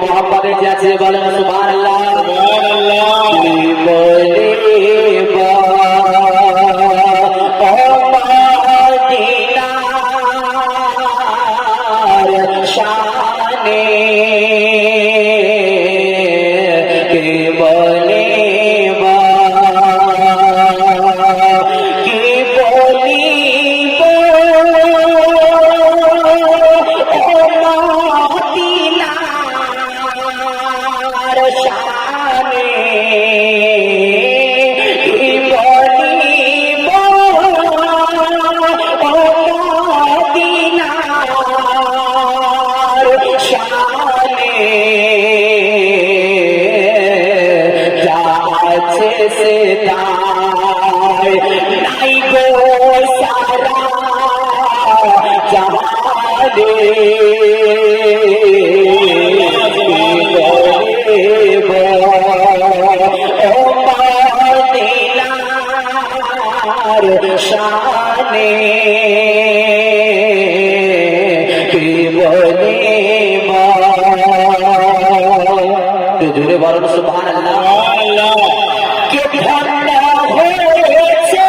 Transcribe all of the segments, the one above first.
মোহাম্মদের যাচ্ছে বলেন সুবহানাল্লাহ সুবহানাল্লাহ কি বলিব ও মদিনার শানে কি বলিব কি বলিব ও মদিনার শানে কি বলিব ও মদিনার শানে যাচ্ছে সে তাই নাই গো সারা জাহানে ও মদিনার শানে কি বলিব জোরে বলেন সুবহানাল্লাহ কে ধন্য হয়েছে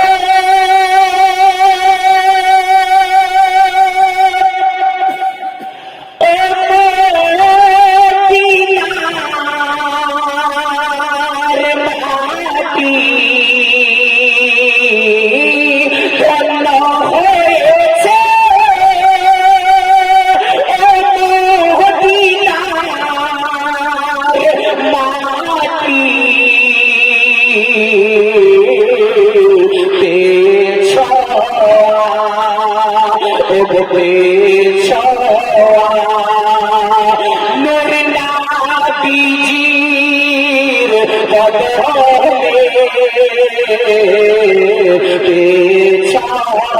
ও মদিনার মাটি ধন্য হয়েছে ও মদিনার মাটি নূর নবীজির কদমে পেছাওয়া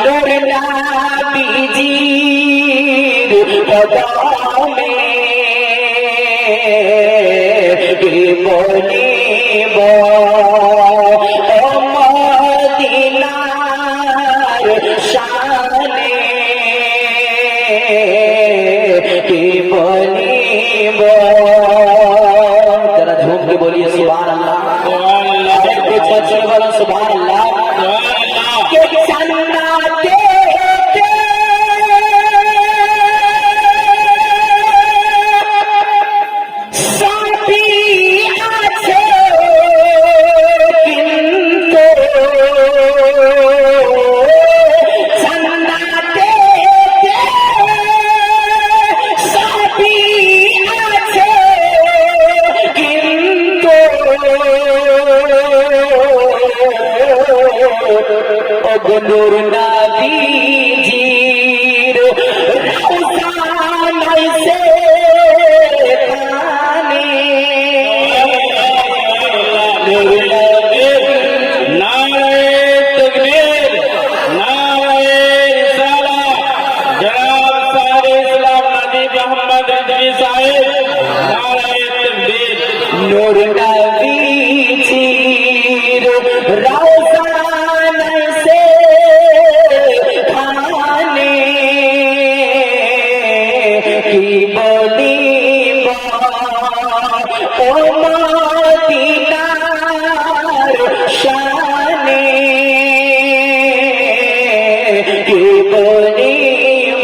নূর নবীজির কদমে কি বলিব ও মদিনার শানে কি বলিব যারা ঝুমকে বলিয়ে সুবহানাল্লাহ সুবহানাল্লাহ বলেন সুবহানাল্লাহ কে জান্নাতে নূর নবীজির রওজা নাইছে কানে নূর নবীর নারে তাকবীর নারে রিসালাত জনাব সারে ইসলাম নবী মোহাম্মদ রজবী সাহেব নারে তাকবীর নূর নবীজির রওজা কি বলিব ও মদিনার শানে কি বলিব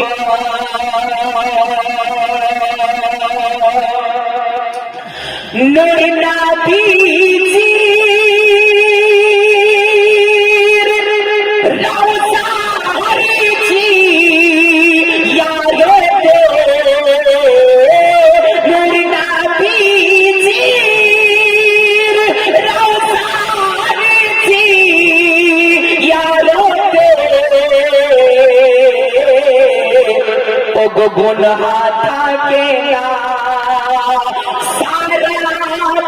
নূর নবীজির রওজা হরিছি ইয়ারতে নূর নবীজির রওজা হরিছি ইয়ারতে ও গো গুনাহ থাকে না সারা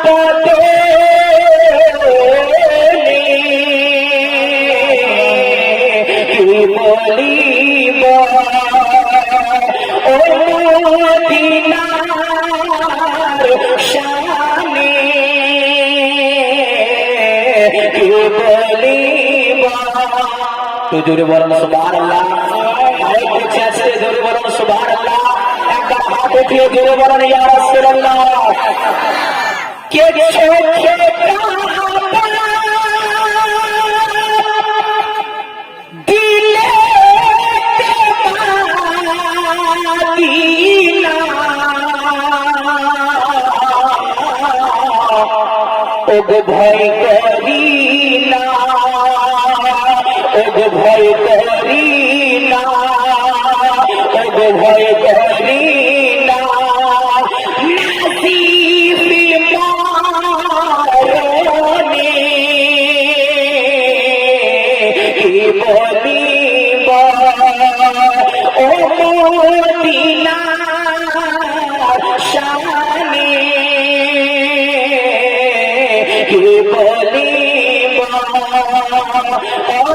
বদলে কি বলিব ও মদিনার শানে কি বলিব তো জোরে বলেন সুবহানাল্লাহ আরেকটু চেঁচিয়ে জোরে বলেন সুবহানাল্লাহ একবার হাত উঠিয়ে জোরে বলেন ইয়া রাসূলুল্লাহ। কে চোখে দিলে মদিনা ওগো ভয় করি না, ওগো ভয় করি না, ওগো ভয় করি না। নাসিবে মরণে কি বলিব ও মদিনার শানে কি বলিব ও